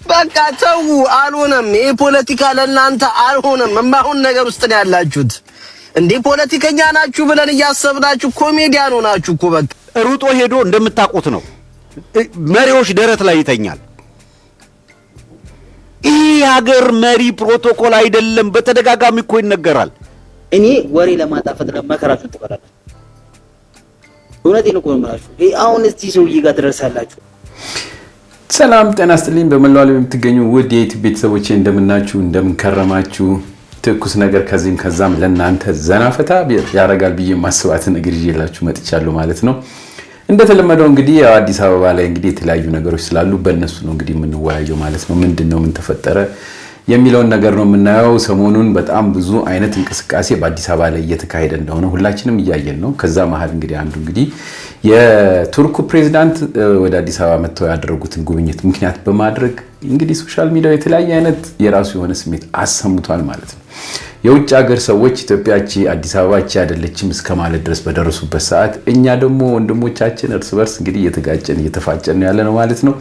በቃ ተው አልሆነም። ይሄ ፖለቲካ ለእናንተ አልሆነም። የማይሆን ነገር ውስጥ ነው ያላችሁት። እንዴ ፖለቲከኛ ናችሁ ብለን እያሰብናችሁ ኮሜዲያን ሆናችሁ እኮ በቃ ሩጦ ሄዶ እንደምታውቁት ነው መሪዎች ደረት ላይ ይተኛል። ይሄ ሀገር መሪ ፕሮቶኮል አይደለም። በተደጋጋሚ እኮ ይነገራል። እኔ ወሬ ለማጣፈጥ ለመከራችሁ ተቀራራችሁ እውነቴን እኮ ነው ማለት ነው። አሁን እስቲ ሰውዬ ጋር ደረሳላችሁ። ሰላም ጤና ይስጥልኝ። በመላው ዓለም የምትገኙ ውድ የዩቲዩብ ቤተሰቦቼ እንደምናችሁ እንደምንከረማችሁ ትኩስ ነገር ከዚህም ከዛም ለእናንተ ዘናፈታ ያረጋል ብዬ ማስባትን ነገር ይዤላችሁ መጥቻለሁ ማለት ነው። እንደተለመደው እንግዲህ አዲስ አበባ ላይ እንግዲህ የተለያዩ ነገሮች ስላሉ በእነሱ ነው እንግዲህ የምንወያየው ማለት ነው። ምንድነው ምን ተፈጠረ የሚለውን ነገር ነው የምናየው። ሰሞኑን በጣም ብዙ አይነት እንቅስቃሴ በአዲስ አበባ ላይ እየተካሄደ እንደሆነ ሁላችንም እያየን ነው። ከዛ መሀል እንግዲህ አንዱ እንግዲህ የቱርኩ ፕሬዝዳንት ወደ አዲስ አበባ መጥተው ያደረጉትን ጉብኝት ምክንያት በማድረግ እንግዲህ ሶሻል ሚዲያው የተለያየ አይነት የራሱ የሆነ ስሜት አሰምቷል ማለት ነው። የውጭ ሀገር ሰዎች ኢትዮጵያቺ አዲስ አበባቺ አይደለችም እስከማለት ድረስ በደረሱበት ሰዓት እኛ ደግሞ ወንድሞቻችን እርስ በርስ እንግዲህ እየተጋጨን እየተፋጨን ያለ ነው ማለት ነው።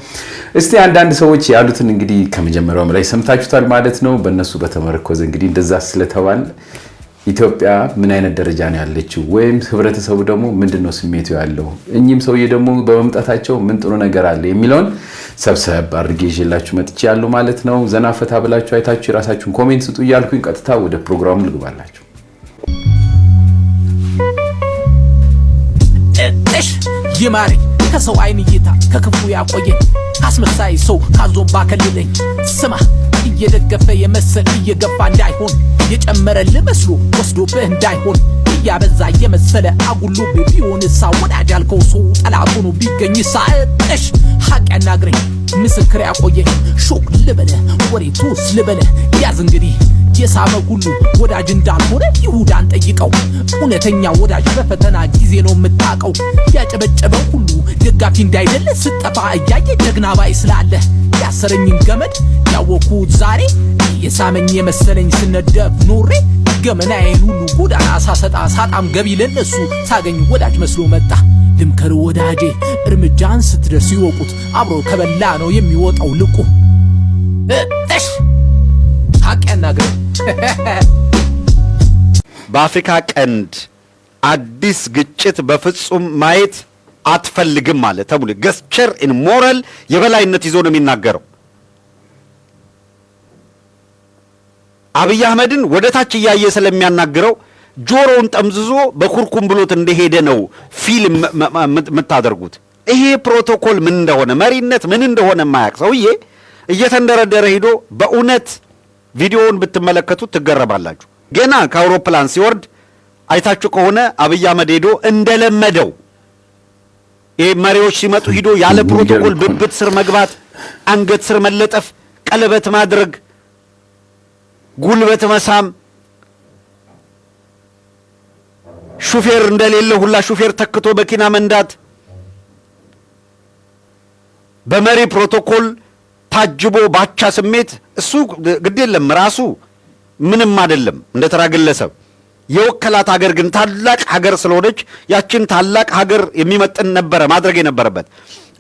እስቲ አንዳንድ ሰዎች ያሉትን እንግዲህ ከመጀመሪያውም ላይ ሰምታችሁታል ማለት ነው። በእነሱ በተመረኮዘ እንግዲህ እንደዛ ስለተባለ ኢትዮጵያ ምን አይነት ደረጃ ነው ያለችው ወይም ህብረተሰቡ ደግሞ ምንድነው ስሜቱ ያለው እኚህም ሰውዬ ደግሞ በመምጣታቸው ምን ጥሩ ነገር አለ የሚለውን ሰብሰብ አድርጌ ይዤላችሁ መጥቻለሁ ማለት ነው። ዘናፈታ ብላችሁ አይታችሁ የራሳችሁን ኮሜንት ስጡ እያልኩኝ ቀጥታ ወደ ፕሮግራሙ ልግባላችሁ። እሺ ይማሪ ከሰው አይን እይታ ከክፉ ያቆየኝ አስመሳይ ሰው ካዞም ባከልለኝ ስማ እየደገፈ የመሰል እየገፋ እንዳይሆን የጨመረልህ መስሎ ወስዶብህ እንዳይሆን እያበዛ የመሰለ አጉሉ ቢሆን ሳወዳጅ ያልከው ሰው ጠላት ሆኖ ቢገኝ ሳጥሽ ሐቅ ያናግረኝ ምስክር ያቆየኝ ሾክ ልበለ ወሬቱስ ልበለ ያዝ እንግዲህ የሳመ ሁሉ ወዳጅ እንዳልሆነ ይሁዳን ጠይቀው እውነተኛ ወዳጅ በፈተና ጊዜ ነው የምታቀው ያጨበጨበ ሁሉ ደጋፊ እንዳይደለ ስጠፋ እያየ ጀግና ባይ ስላለ ያሰረኝን ገመድ ያወኩት ዛሬ የሳመኝ የመሰለኝ ስነደብ ኖሬ ገመናዬን ሁሉ ጎዳና ሳሰጣ ሳጣም ገቢ ለነሱ ሳገኝ ወዳጅ መስሎ መጣ። ልምከር ወዳጄ እርምጃን ስትደርስ ይወቁት አብሮ ከበላ ነው የሚወጣው ልቁ እሽ ሐቅ ያናግረኝ። በአፍሪካ ቀንድ አዲስ ግጭት በፍጹም ማየት አትፈልግም ማለት ተብሎ ገስቸር ኢን ሞራል የበላይነት ይዞ ነው የሚናገረው። አብይ አህመድን ወደ ታች እያየ ስለሚያናግረው ጆሮውን ጠምዝዞ በኩርኩም ብሎት እንደሄደ ነው ፊልም የምታደርጉት። ይሄ ፕሮቶኮል ምን እንደሆነ መሪነት ምን እንደሆነ የማያውቅ ሰውዬ እየተንደረደረ ሄዶ በእውነት ቪዲዮውን ብትመለከቱት ትገረባላችሁ። ገና ከአውሮፕላን ሲወርድ አይታችሁ ከሆነ አብይ አህመድ ሄዶ እንደለመደው ይሄ መሪዎች ሲመጡ ሄዶ ያለ ፕሮቶኮል ብብት ስር መግባት፣ አንገት ስር መለጠፍ፣ ቀለበት ማድረግ፣ ጉልበት መሳም፣ ሹፌር እንደሌለ ሁላ ሹፌር ተክቶ መኪና መንዳት፣ በመሪ ፕሮቶኮል ታጅቦ ባቻ ስሜት እሱ ግድ የለም ራሱ ምንም አይደለም እንደተራ ግለሰብ። የወከላት ሀገር ግን ታላቅ ሀገር ስለሆነች ያችን ታላቅ ሀገር የሚመጥን ነበረ ማድረግ የነበረበት።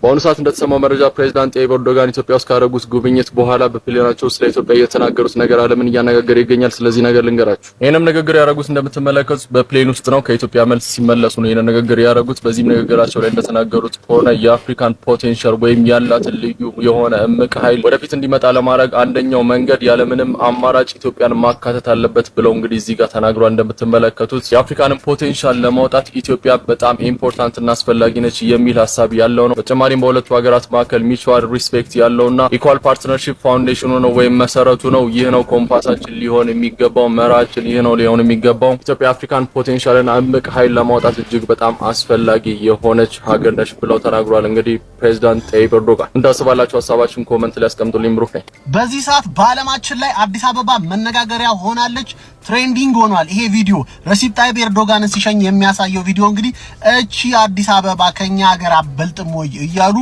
በአሁኑ ሰዓት እንደተሰማው መረጃ ፕሬዝዳንት ጠይብ ኤርዶጋን ኢትዮጵያ ውስጥ ካደረጉት ጉብኝት በኋላ በፕሌናቸው ስለ ኢትዮጵያ እየተናገሩት ነገር ዓለምን እያነጋገረ ይገኛል። ስለዚህ ነገር ልንገራችሁ። ይሄንም ንግግር ያደረጉት እንደምትመለከቱት በፕሌን ውስጥ ነው። ከኢትዮጵያ መልስ ሲመለሱ ነው ይሄን ንግግር ያደረጉት። በዚህም ንግግራቸው ላይ እንደተናገሩት ከሆነ የአፍሪካን ፖቴንሻል ወይም ያላትን ልዩ የሆነ እምቅ ኃይል ወደፊት እንዲመጣ ለማድረግ አንደኛው መንገድ ያለምንም አማራጭ ኢትዮጵያን ማካተት አለበት ብለው እንግዲህ እዚህ ጋር ተናግሯል። እንደምትመለከቱት የአፍሪካንን ፖቴንሻል ለማውጣት ኢትዮጵያ በጣም ኢምፖርታንት እና አስፈላጊ ነች የሚል ሐሳብ ያለው ነው። በተጨማሪም በሁለቱ ሀገራት መካከል ሚቹዋል ሪስፔክት ያለውና ኢኳል ፓርትነርሺፕ ፋውንዴሽኑ ነው ወይም መሰረቱ ነው። ይህ ነው ኮምፓሳችን ሊሆን የሚገባው፣ መራችን ይህ ነው ሊሆን የሚገባው። ኢትዮጵያ አፍሪካን ፖቴንሻልን እምቅ ኃይል ለማውጣት እጅግ በጣም አስፈላጊ የሆነች ሀገር ነች ብለው ተናግሯል። እንግዲህ ፕሬዝዳንት ጠይብ ኤርዶጋን እንዳስባላችሁ ሐሳባችሁን ኮሜንት ላይ አስቀምጡልኝ። ብሩክ ነኝ። በዚህ ሰዓት በዓለማችን ላይ አዲስ አበባ መነጋገሪያ ሆናለች። ትሬንዲንግ ሆኗል ይሄ ቪዲዮ። ረሲፕ ታይብ ኤርዶጋንን ሲሸኝ የሚያሳየው ቪዲዮ እንግዲህ እቺ አዲስ አበባ ከኛ ሀገር አበልጥም ወይ እያሉ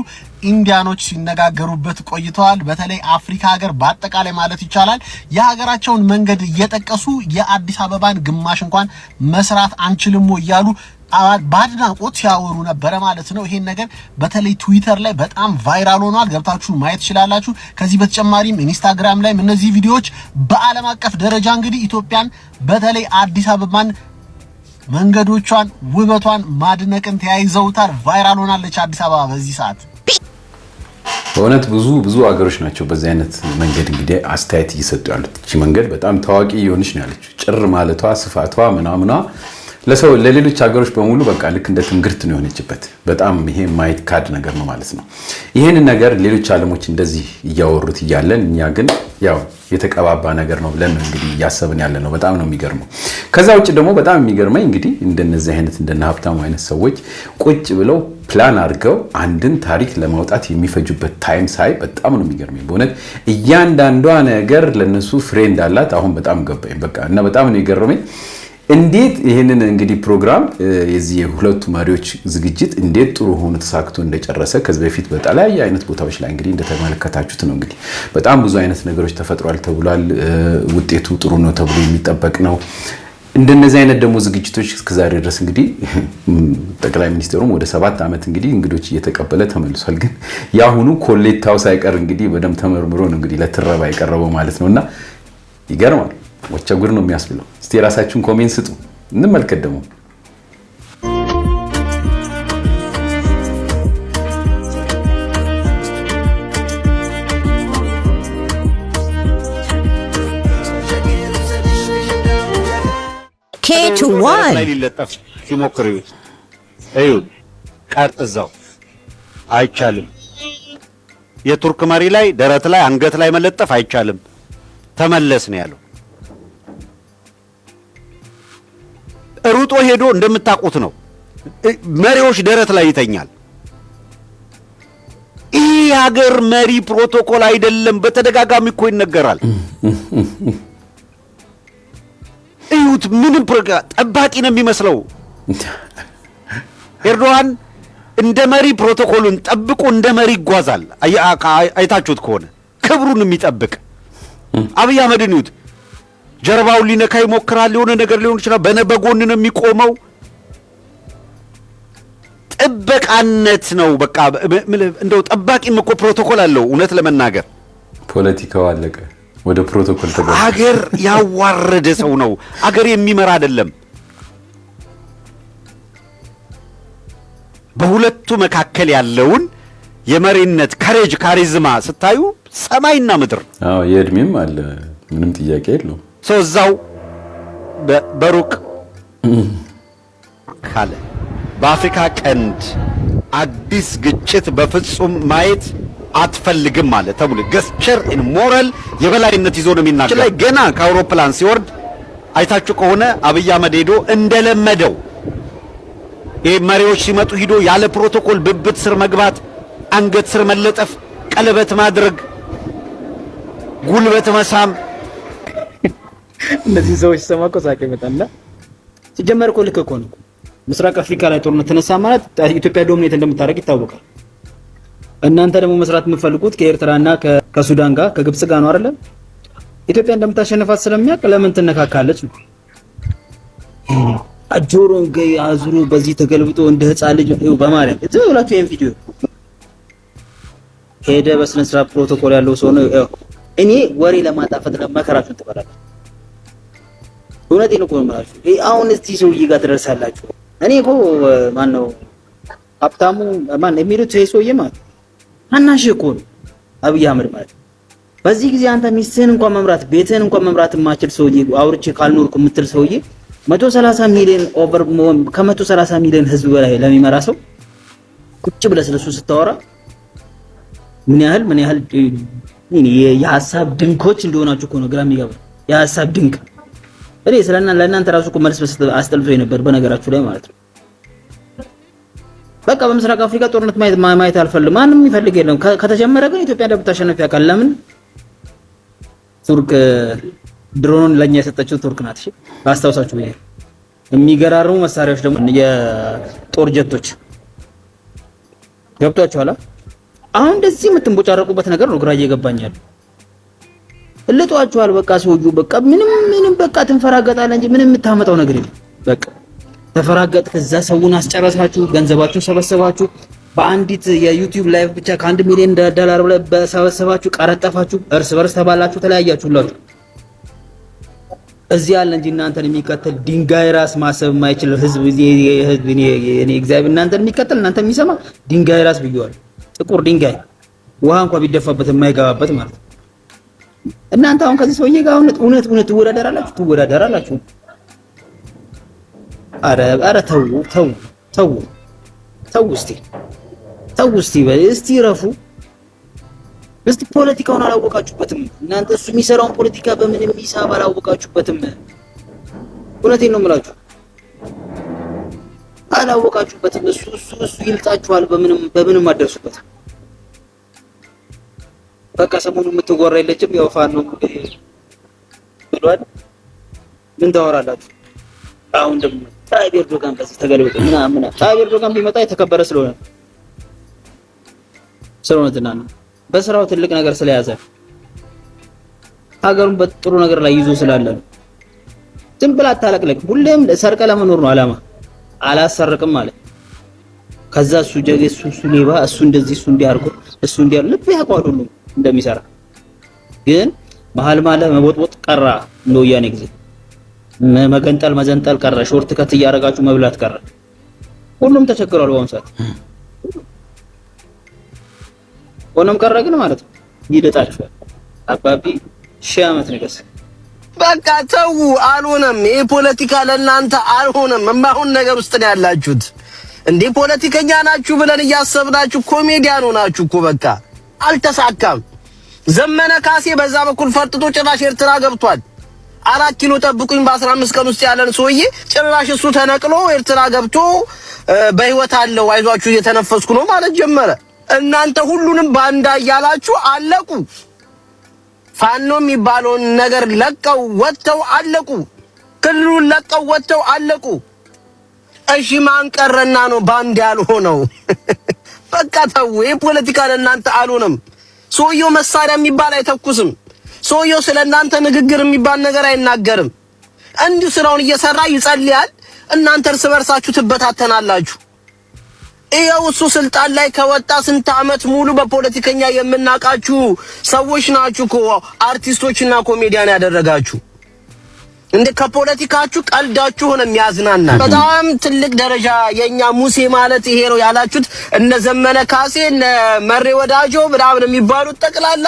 ኢንዲያኖች ሲነጋገሩበት ቆይተዋል። በተለይ አፍሪካ ሀገር በአጠቃላይ ማለት ይቻላል የሀገራቸውን መንገድ እየጠቀሱ የአዲስ አበባን ግማሽ እንኳን መስራት አንችልም እያሉ ባድናቆት ሲያወሩ ነበረ ማለት ነው። ይሄን ነገር በተለይ ትዊተር ላይ በጣም ቫይራል ሆኗል። ገብታችሁ ማየት ትችላላችሁ። ከዚህ በተጨማሪም ኢንስታግራም ላይ እነዚህ ቪዲዮዎች በዓለም አቀፍ ደረጃ እንግዲህ ኢትዮጵያን በተለይ አዲስ አበባን መንገዶቿን ውበቷን ማድነቅን ተያይዘውታል። ቫይራል ሆናለች አዲስ አበባ በዚህ ሰዓት። በእውነት ብዙ ሀገሮች ናቸው በዚህ አይነት መንገድ እንግዲህ አስተያየት እየሰጡ ያሉት። እቺ መንገድ በጣም ታዋቂ የሆነች ነው ያለችው። ጭር ማለቷ ስፋቷ ምናምኗ ለሌሎች ሀገሮች በሙሉ በቃ ልክ እንደ ትምግርት ነው የሆነችበት። በጣም ይሄ የማይካድ ነገር ነው ማለት ነው። ይሄንን ነገር ሌሎች ዓለሞች እንደዚህ እያወሩት እያለን እኛ ግን ያው የተቀባባ ነገር ነው ብለን እንግዲህ እያሰብን ያለ ነው። በጣም ነው የሚገርመው። ከዛ ውጭ ደግሞ በጣም የሚገርመኝ እንግዲህ እንደነዚህ አይነት እንደነ ሀብታሙ አይነት ሰዎች ቁጭ ብለው ፕላን አድርገው አንድን ታሪክ ለማውጣት የሚፈጁበት ታይም ሳይ በጣም ነው የሚገርመኝ። በእውነት እያንዳንዷ ነገር ለነሱ ፍሬ እንዳላት አሁን በጣም ገባኝ። በቃ እና በጣም ነው የገረመኝ። እንዴት ይህንን እንግዲህ ፕሮግራም የዚህ የሁለቱ መሪዎች ዝግጅት እንዴት ጥሩ ሆኖ ተሳክቶ እንደጨረሰ ከዚህ በፊት በተለያየ አይነት ቦታዎች ላይ እንግዲህ እንደተመለከታችሁት ነው። እንግዲህ በጣም ብዙ አይነት ነገሮች ተፈጥሯል ተብሏል። ውጤቱ ጥሩ ነው ተብሎ የሚጠበቅ ነው። እንደነዚህ አይነት ደግሞ ዝግጅቶች እስከዛሬ ድረስ እንግዲህ ጠቅላይ ሚኒስትሩም ወደ 7 ዓመት እንግዲህ እንግዶች እየተቀበለ ተመልሷል። ግን ያሁኑ ኮሌታው ሳይቀር እንግዲህ በደንብ ተመርምሮ ነው እንግዲህ ለትረባ የቀረበው ማለት ነውና ይገርማል። ወቸ ጉድ ነው የሚያስብለው። እስቲ የራሳችሁን ኮሜንት ስጡ፣ እንመልከት ደግሞ። K2-1 ላይ ሊለጠፍ ሲሞክር እዩት። ቀርጥ እዛው አይቻልም። የቱርክ መሪ ላይ ደረት ላይ አንገት ላይ መለጠፍ አይቻልም። ተመለስ ነው ያለው። ሩጦ ሄዶ እንደምታውቁት ነው መሪዎች ደረት ላይ ይተኛል። ይህ ሀገር መሪ ፕሮቶኮል አይደለም። በተደጋጋሚ እኮ ይነገራል። እዩት። ምንም ጠባቂ ነው የሚመስለው። ኤርዶዋን እንደ መሪ ፕሮቶኮሉን ጠብቆ እንደ መሪ ይጓዛል። አይታችሁት ከሆነ ክብሩን የሚጠብቅ አብይ አህመድን እዩት። ጀርባውን ሊነካ ይሞክራል። የሆነ ነገር ሊሆን ይችላል። በጎን ነው የሚቆመው። ጥበቃነት ነው በቃ። እንደው ጠባቂም እኮ ፕሮቶኮል አለው። እውነት ለመናገር ፖለቲካው አለቀ፣ ወደ ፕሮቶኮል ተገባ። አገር ያዋረደ ሰው ነው። አገር የሚመራ አይደለም። በሁለቱ መካከል ያለውን የመሪነት ካሪዝማ ስታዩ ሰማይና ምድር። አዎ የእድሜም አለ፣ ምንም ጥያቄ የለውም። ሰው እዛው በሩቅ ካለ በአፍሪካ ቀንድ አዲስ ግጭት በፍጹም ማየት አትፈልግም ማለት ተብሎ ገስቸር ኢን ሞራል የበላይነት ይዞ ነው የሚናገር። ላይ ገና ከአውሮፕላን ሲወርድ አይታችሁ ከሆነ አብይ አህመድ ሄዶ እንደለመደው ይሄ መሪዎች ሲመጡ ሂዶ ያለ ፕሮቶኮል ብብት ስር መግባት፣ አንገት ስር መለጠፍ፣ ቀለበት ማድረግ፣ ጉልበት መሳም። እነዚህ ሰዎች ሰማቆ ሳቀ ይመጣልና ሲጀመር እኮ ልክ እኮ ነው። ምስራቅ አፍሪካ ላይ ጦርነት ተነሳ ማለት ኢትዮጵያ ዶሚኔት እንደምታደርግ ይታወቃል። እናንተ ደግሞ መስራት የምትፈልጉት ከኤርትራና ከሱዳን ጋር ከግብጽ ጋር ነው አይደል? ኢትዮጵያ እንደምታሸንፋት ስለሚያውቅ ለምን ትነካካለች ነው። አጆሮን አዙሮ በዚህ ተገልብጦ እንደ ህፃን ልጅ ነው። በማርያም እዚህ ብላችሁ ይሄን ቪዲዮ ሄደ በስነ ስርዓት ፕሮቶኮል ያለው ሰው ነው። እኔ ወሬ ለማጣፈጥ ለመከራችሁ ትበላላችሁ። እውነቴን እኮ ነው የምላችሁ። አሁን እስቲ ሰውዬ ጋር ትደርሳላችሁ። እኔ እኮ ማን ነው ሀብታሙ ማን የሚሉት ሰውዬ ማለት አናሽ እኮ ነው አብይ አህመድ ማለት። በዚህ ጊዜ አንተ ሚስትህን እንኳን መምራት ቤትህን እንኳን መምራት የማችል ሰውዬ አውርቼ ካልኖርኩ የምትል ሰውዬ 130 ሚሊዮን ኦቨር ከ130 ሚሊዮን ህዝብ በላይ ለሚመራ ሰው ቁጭ ብለህ ስለሱ ስታወራ ምን ያህል የሀሳብ ድንኮች እንደሆናችሁ እኮ ነው ግራ የሚገባ። የሀሳብ ድንክ እኔ ለእናንተ ራሱ እኮ መልስ አስጠልቶኝ ነበር በነገራችሁ ላይ ማለት ነው። በቃ በምስራቅ አፍሪካ ጦርነት ማየት አልፈልግም። ማንም ይፈልግ የለም። ከተጀመረ ግን ኢትዮጵያ እንደምታሸንፍ ያውቃል። ለምን ቱርክ ድሮን ለኛ የሰጠችው ቱርክ ናት። እሺ አስታውሳችሁ ይሄ የሚገራርሙ መሳሪያዎች ደግሞ የጦር ጀቶች ገብቷችኋል። አሁን እንደዚህ የምትንቦጫረቁበት ነገር ነው ግራ እየገባኛል። እልጧችኋል። በቃ ሰውዩ በቃ ምንም በቃ ትንፈራገጣለህ እንጂ ምንም የምታመጣው ነገር የለም። በቃ ተፈራገጥ ከዛ ሰውን አስጨረሳችሁ፣ ገንዘባችሁ ሰበሰባችሁ። በአንዲት የዩቲዩብ ላይቭ ብቻ ከ1 ሚሊዮን ዶላር በላይ በሰበሰባችሁ፣ ቀረጠፋችሁ፣ እርስ በርስ ተባላችሁ፣ ተለያያችሁላችሁ። እዚህ ያለ እንጂ እናንተን የሚከተል ድንጋይ ራስ ማሰብ የማይችል ህዝብ እኔ እግዚአብሔር እናንተን የሚከተል እናንተን የሚሰማ ድንጋይ ራስ ብየዋለሁ። ጥቁር ድንጋይ ውሃ እንኳን ቢደፋበት የማይገባበት ማለት ነው። እናንተ አሁን ከዚህ ሰውዬ ጋር እውነት ትወዳደራላችሁ? አረ ተው እስቲ ረፉ። እስቲ ፖለቲካውን አላወቃችሁበትም እናንተ። እሱ የሚሰራውን ፖለቲካ በምንም ሂሳብ አላወቃችሁበትም። እውነቴን ነው የምላችሁ፣ አላወቃችሁበትም። እሱ ይልጣችኋል። በምንም አደርሱበት። በቃ ሰሞኑን የምትወራ የለችም። ያው ፋኖ ብሏል። ምን ታወራላችሁ? አሁን ደግሞ ታይብ ኤርዶጋን በዚህ ተገልብጦ ምናምን ታይብ ኤርዶጋን ቢመጣ የተከበረ ስለሆነ ነው። በስራው ትልቅ ነገር ስለያዘ ሀገሩን በጥሩ ነገር ላይ ይዞ ስላለ ነው። ዝም ብላ አታለቅለቅ። ሁሌም ሰርቀ ለመኖር ነው አላማ። አላሰርቅም ማለት ከዛ እሱ ጀገስ እሱ ሌባ እሱ እንደዚህ እሱ እንዲያርጎ እሱ እንዲያር ልብ ያቋሉ እንደሚሰራ ግን መሀል መቦጥቦጥ ቀራ። ነው ያኔ ጊዜ መዘንጠል ቀረ። ሾርት ከት እያረጋችሁ መብላት ቀረ። ሁሉም ተቸግሯል በአሁኑ ሰዓት። ሆኖም ቀረ ግን ማለት ነው ይደጣችኋል። አባቢ ሺህ ዓመት ንገስ። በቃ ተው፣ አልሆነም። ይሄ ፖለቲካ ለእናንተ አልሆነም። የማይሆን ነገር ውስጥ ነው ያላችሁት። እንዴ ፖለቲከኛ ናችሁ ብለን እያሰብናችሁ ኮሜዲያን ሆናችሁ እኮ በቃ አልተሳካም። ዘመነ ካሴ በዛ በኩል ፈርጥቶ ጭራሽ ኤርትራ ገብቷል። 4 ኪሎ ጠብቁኝ በ15 ቀን ውስጥ ያለን ሰውዬ ጭራሽ እሱ ተነቅሎ ኤርትራ ገብቶ በህይወት አለው አይዟችሁ እየተነፈስኩ ነው ማለት ጀመረ። እናንተ ሁሉንም ባንዳ እያላችሁ አለቁ። ፋኖ የሚባለውን ነገር ለቀው ወጥተው አለቁ። ክልሉን ለቀው ወጥተው አለቁ። እሺ ማን ቀረና ነው ባንዳ ያልሆነው? በቃ ተው። ይሄ ፖለቲካ ለእናንተ አልሆነም። ሰውየው መሳሪያ የሚባል አይተኩስም። ሰውየው ስለእናንተ ንግግር የሚባል ነገር አይናገርም። እንዲሁ ስራውን እየሰራ ይጸልያል። እናንተ እርስ በርሳችሁ ትበታተናላችሁ። ይሄው እሱ ስልጣን ላይ ከወጣ ስንት ዓመት ሙሉ በፖለቲከኛ የምናቃችሁ ሰዎች ናችሁ እኮ አርቲስቶችና ኮሜዲያን ያደረጋችሁ። እንደ ከፖለቲካችሁ ቀልዳችሁ ሆነ የሚያዝናና በጣም ትልቅ ደረጃ የኛ ሙሴ ማለት ይሄ ነው ያላችሁት እነ ዘመነ ካሴ እነ መሬ ወዳጆ ምናምን የሚባሉት ጠቅላላ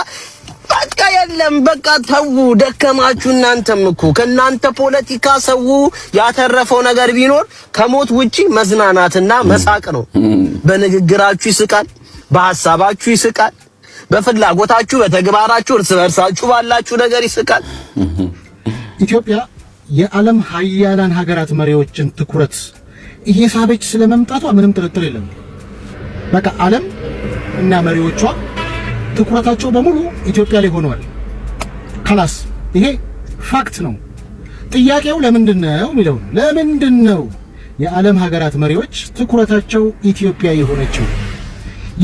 በቃ የለም። በቃ ተው፣ ደከማችሁ። እናንተም እኮ ከናንተ ፖለቲካ ሰው ያተረፈው ነገር ቢኖር ከሞት ውጪ መዝናናትና መሳቅ ነው። በንግግራችሁ ይስቃል፣ በሐሳባችሁ ይስቃል፣ በፍላጎታችሁ በተግባራችሁ እርስ በርሳችሁ ባላችሁ ነገር ይስቃል። ኢትዮጵያ የዓለም ሀያላን ሀገራት መሪዎችን ትኩረት እየሳበች ስለመምጣቷ ምንም ጥርጥር የለም። በቃ ዓለም እና መሪዎቿ ትኩረታቸው በሙሉ ኢትዮጵያ ላይ ሆነዋል። ካላስ ይሄ ፋክት ነው። ጥያቄው ለምንድነው የሚለው ለምንድነው የዓለም ሀገራት መሪዎች ትኩረታቸው ኢትዮጵያ የሆነችው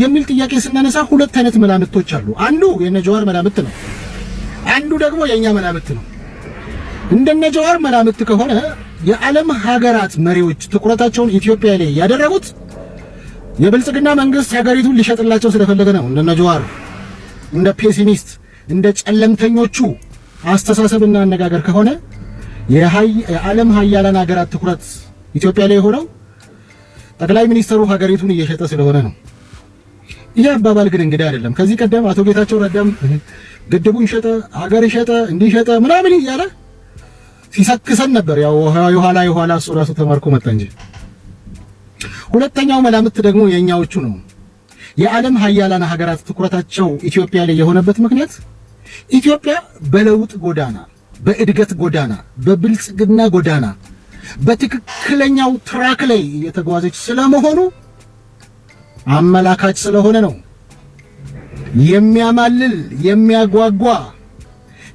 የሚል ጥያቄ ስናነሳ ሁለት አይነት መላምቶች አሉ። አንዱ የነጀዋር መላምት ነው፣ አንዱ ደግሞ የኛ መላምት ነው። እንደነ ጀዋር መላምት ከሆነ የዓለም ሀገራት መሪዎች ትኩረታቸውን ኢትዮጵያ ላይ ያደረጉት የብልጽግና መንግስት ሀገሪቱን ሊሸጥላቸው ስለፈለገ ነው። እንደነ ጀዋር እንደ ፔሲሚስት እንደ ጨለምተኞቹ አስተሳሰብና አነጋገር ከሆነ የዓለም ሀያላን ሀገራት ትኩረት ኢትዮጵያ ላይ ሆነው ጠቅላይ ሚኒስትሩ ሀገሪቱን እየሸጠ ስለሆነ ነው። ይሄ አባባል ግን እንግዲህ አይደለም። ከዚህ ቀደም አቶ ጌታቸው ረዳም ግድቡን ሸጠ፣ ሀገር ሸጠ፣ እንዲሸጠ ምናምን እያለ ሲሰክሰን ነበር። ያው የኋላ እሱ ራሱ ተማርኮ መጣ እንጂ። ሁለተኛው መላምት ደግሞ የኛዎቹ ነው። የዓለም ሀያላን ሀገራት ትኩረታቸው ኢትዮጵያ ላይ የሆነበት ምክንያት ኢትዮጵያ በለውጥ ጎዳና፣ በእድገት ጎዳና፣ በብልጽግና ጎዳና በትክክለኛው ትራክ ላይ የተጓዘች ስለመሆኑ አመላካች ስለሆነ ነው። የሚያማልል የሚያጓጓ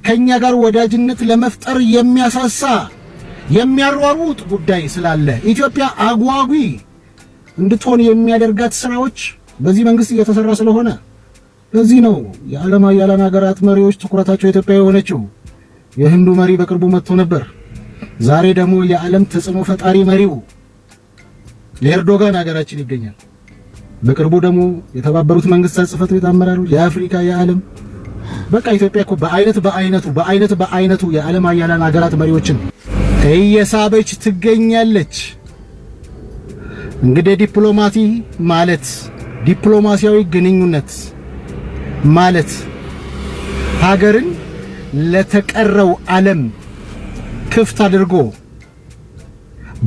ከኛ ጋር ወዳጅነት ለመፍጠር የሚያሳሳ የሚያሯሩጥ ጉዳይ ስላለ ኢትዮጵያ አጓጊ እንድትሆን የሚያደርጋት ስራዎች በዚህ መንግስት እየተሰራ ስለሆነ ለዚህ ነው የዓለም ሀያላን ሀገራት መሪዎች ትኩረታቸው ኢትዮጵያ የሆነችው። የህንዱ መሪ በቅርቡ መጥቶ ነበር። ዛሬ ደግሞ የዓለም ተጽዕኖ ፈጣሪ መሪው የኤርዶጋን ሀገራችን ይገኛል። በቅርቡ ደግሞ የተባበሩት መንግስታት ጽሕፈት ቤት አመራሮች የአፍሪካ የዓለም በቃ ኢትዮጵያ እኮ በአይነቱ የዓለም ሀያላን ሀገራት መሪዎችን እየሳበች ትገኛለች። እንግዲህ ዲፕሎማሲያዊ ግንኙነት ማለት ሀገርን ለተቀረው ዓለም ክፍት አድርጎ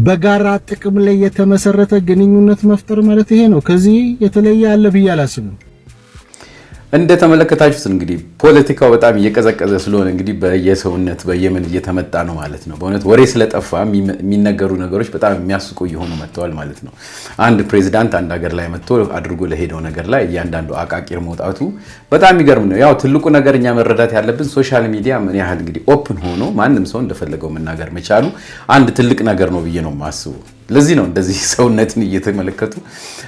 በጋራ ጥቅም ላይ የተመሰረተ ግንኙነት መፍጠር ማለት ይሄ ነው። ከዚህ የተለየ አለ ብዬ አላስብም። እንደተመለከታችሁት እንግዲህ ፖለቲካው በጣም እየቀዘቀዘ ስለሆነ እንግዲህ በየሰውነት በየምን እየተመጣ ነው ማለት ነው። በእውነት ወሬ ስለጠፋ የሚነገሩ ነገሮች በጣም የሚያስቁ እየሆኑ መጥተዋል ማለት ነው። አንድ ፕሬዚዳንት አንድ ሀገር ላይ መጥቶ አድርጎ ለሄደው ነገር ላይ እያንዳንዱ አቃቂር መውጣቱ በጣም የሚገርም ነው። ያው ትልቁ ነገር እኛ መረዳት ያለብን ሶሻል ሚዲያ ምን ያህል እንግዲህ ኦፕን ሆኖ ማንም ሰው እንደፈለገው መናገር መቻሉ አንድ ትልቅ ነገር ነው ብዬ ነው የማስበው። ለዚህ ነው እንደዚህ ሰውነትን እየተመለከቱ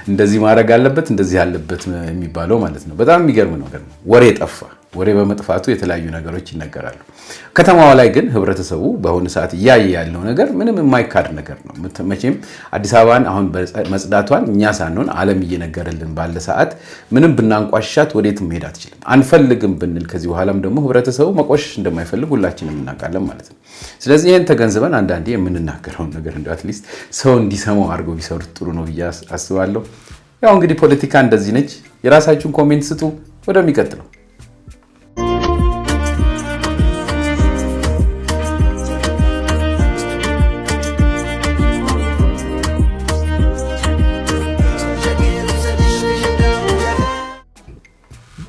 እንደዚህ ማድረግ አለበት እንደዚህ ያለበት የሚባለው ማለት ነው። በጣም የሚገርም ነገር ነው። ወሬ ጠፋ። ወሬ በመጥፋቱ የተለያዩ ነገሮች ይነገራሉ። ከተማዋ ላይ ግን ህብረተሰቡ በአሁኑ ሰዓት እያየ ያለው ነገር ምንም የማይካድ ነገር ነው። መቼም አዲስ አበባን አሁን መጽዳቷን እኛ ሳንሆን ዓለም እየነገረልን ባለ ሰዓት ምንም ብናንቋሻት ወዴትም መሄድ አትችልም። አንፈልግም ብንል ከዚህ በኋላም ደግሞ ህብረተሰቡ መቆሸሽ እንደማይፈልግ ሁላችንም እናውቃለን ማለት ነው። ስለዚህ ይህን ተገንዝበን አንዳንዴ የምንናገረውን ነገር እንደው አትሊስት ሰው እንዲሰማው አድርገው ቢሰሩት ጥሩ ነው ብዬ አስባለሁ። ያው እንግዲህ ፖለቲካ እንደዚህ ነች። የራሳችሁን ኮሜንት ስጡ። ወደሚቀጥለው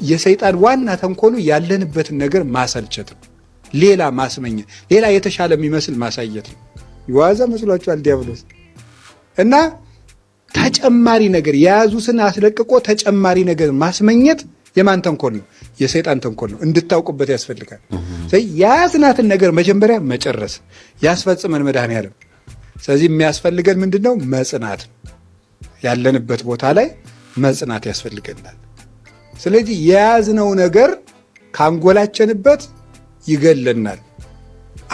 የሰይጣን ዋና ተንኮሉ ያለንበትን ነገር ማሰልቸት ነው። ሌላ ማስመኘት፣ ሌላ የተሻለ የሚመስል ማሳየት ነው። ይዋዛ መስሏችኋል ዲያብሎስ እና ተጨማሪ ነገር የያዙትን አስለቅቆ ተጨማሪ ነገር ማስመኘት የማን ተንኮል ነው? የሰይጣን ተንኮል ነው። እንድታውቁበት ያስፈልጋል። ስለዚህ የያዝናትን ነገር መጀመሪያ መጨረስ ያስፈጽመን መድኃኔዓለም። ስለዚህ የሚያስፈልገን ምንድነው? መጽናት። ያለንበት ቦታ ላይ መጽናት ያስፈልገናል። ስለዚህ የያዝነው ነገር ካንጎላቸንበት ይገለናል።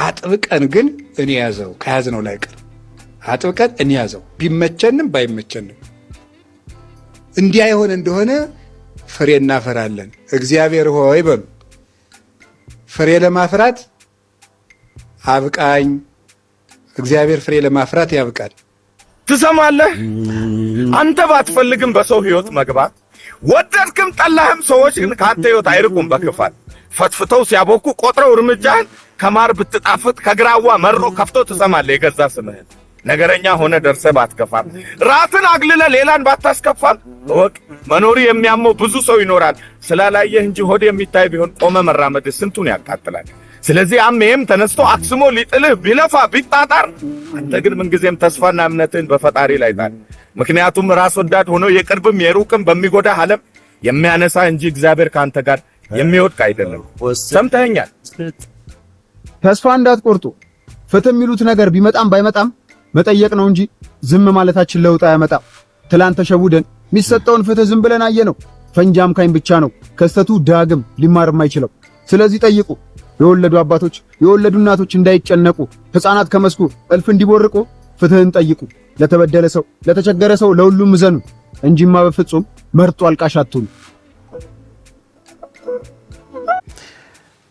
አጥብቀን ግን እንያዘው። ከያዝነው ላይ ቀር አጥብቀን እንያዘው። ቢመቸንም ባይመቸንም እንዲያ የሆነ እንደሆነ ፍሬ እናፈራለን። እግዚአብሔር ሆይ በሉ። ፍሬ ለማፍራት አብቃኝ። እግዚአብሔር ፍሬ ለማፍራት ያብቃል። ትሰማለህ? አንተ ባትፈልግም በሰው ህይወት መግባት ወደድክም ጠላህም ሰዎች ግን ካንተ ህይወት አይርቁም በክፋት ፈትፍተው ሲያቦኩ ቆጥረው እርምጃህን ከማር ብትጣፍጥ ከግራዋ መሮ ከፍቶ ትሰማለህ የገዛ ስምህን። ነገረኛ ሆነ ደርሰህ ባትከፋም ራስን አግልለ ሌላን ባታስከፋም እወቅ መኖሪ የሚያመው ብዙ ሰው ይኖራል። ስላላየህ እንጂ ሆድ የሚታይ ቢሆን ቆመ መራመድ ስንቱን ያቃጥላል። ስለዚህ አሜም ተነስቶ አክስሞ ሊጥልህ ቢለፋ ቢጣጣር አንተ ግን ምንጊዜም ተስፋና እምነትህን በፈጣሪ ላይ ጣል። ምክንያቱም ራስ ወዳድ ሆኖ የቅርብም የሩቅም በሚጎዳ ዓለም የሚያነሳ እንጂ እግዚአብሔር ካንተ ጋር የሚወድቅ አይደለም። ሰምተኸኛል? ተስፋ እንዳትቆርጡ። ፍትህ የሚሉት ነገር ቢመጣም ባይመጣም መጠየቅ ነው እንጂ ዝም ማለታችን ለውጥ አያመጣም። ትላንት ተሸውደን የሚሰጠውን ፍትህ ዝም ብለን አየነው። ፈንጂ አምካኝ ብቻ ነው ከስተቱ ዳግም ሊማር የማይችለው። ስለዚህ ጠይቁ። የወለዱ አባቶች የወለዱ እናቶች እንዳይጨነቁ፣ ሕፃናት ከመስኩ እልፍ እንዲቦርቁ ፍትህን ጠይቁ። ለተበደለ ሰው ለተቸገረ ሰው ለሁሉም ዘኑ እንጂማ በፍጹም መርጦ አልቃሽ አትሁኑ።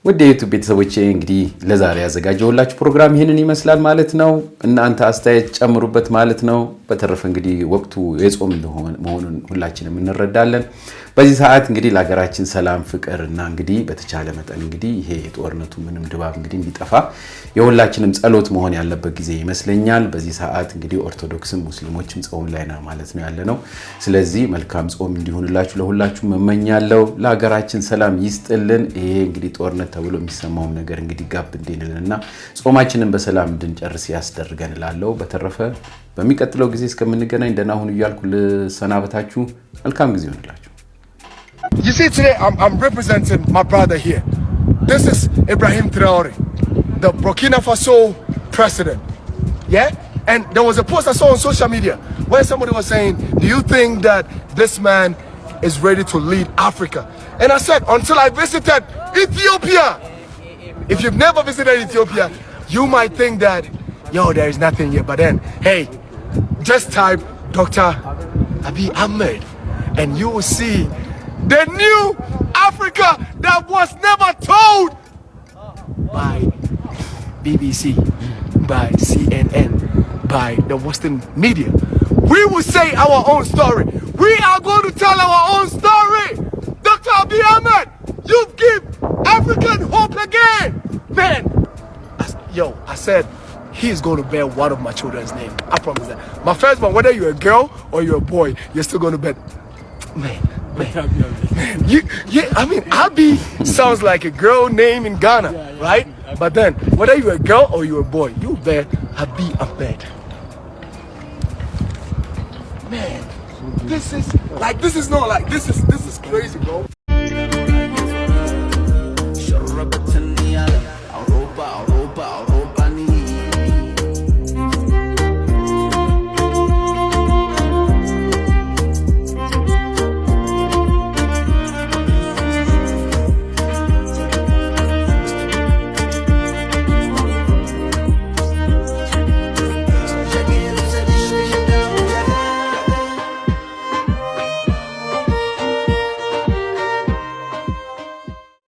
ውድ የዩቲዩብ ቤተሰቦቼ እንግዲህ ለዛሬ ያዘጋጀሁላችሁ ፕሮግራም ይሄንን ይመስላል ማለት ነው። እናንተ አስተያየት ጨምሩበት ማለት ነው። በተረፈ እንግዲህ ወቅቱ የጾም መሆኑን ሁላችንም እንረዳለን። በዚህ ሰዓት እንግዲህ ለሀገራችን ሰላም፣ ፍቅር እና እንግዲህ በተቻለ መጠን እንግዲህ ይሄ የጦርነቱ ምንም ድባብ እንግዲህ እንዲጠፋ የሁላችንም ጸሎት መሆን ያለበት ጊዜ ይመስለኛል። በዚህ ሰዓት እንግዲህ ኦርቶዶክስም ሙስሊሞችም ጾም ላይ ነው ማለት ነው ያለነው። ስለዚህ መልካም ጾም እንዲሆንላችሁ ለሁላችሁ መመኛለሁ። ለሀገራችን ሰላም ይስጥልን። ይሄ እንግዲህ ጦርነት ተብሎ የሚሰማውን ነገር እንግዲህ ጋብ እንዲልንና ጾማችንን በሰላም እንድንጨርስ ያስደርገን እላለሁ። በተረፈ በሚቀጥለው ጊዜ እስከምንገናኝ ደህና ሁኑ እያልኩ ልሰናበታችሁ። መልካም ጊዜ ይሆንላችሁ። You see, today I'm representing my brother here. This is Ibrahim Traore, the Burkina Faso president. Yeah? And there was a post I saw on social media where somebody was saying, do you think that this man is ready to lead Africa? And I said, until I visited Ethiopia. If you've never visited Ethiopia, you might think that, yo, there is nothing here. But then, hey, just type Dr. Abiy Ahmed, and you will see the new Africa that was never told by BBC, by CNN, by the Western media. We will say our own story. We are going to tell our own story. Dr. Abiy Ahmed, you've given African hope again. Man, I said, he is going to bear one of my children's name. I promise that. My first one, whether you're a girl or you're a boy, you're still going to bear. Man. I mean, Abi sounds like a girl name in Ghana, right? But then, whether you're a girl or you're a boy, you bear Abiy Ahmed. Man, this is crazy, bro.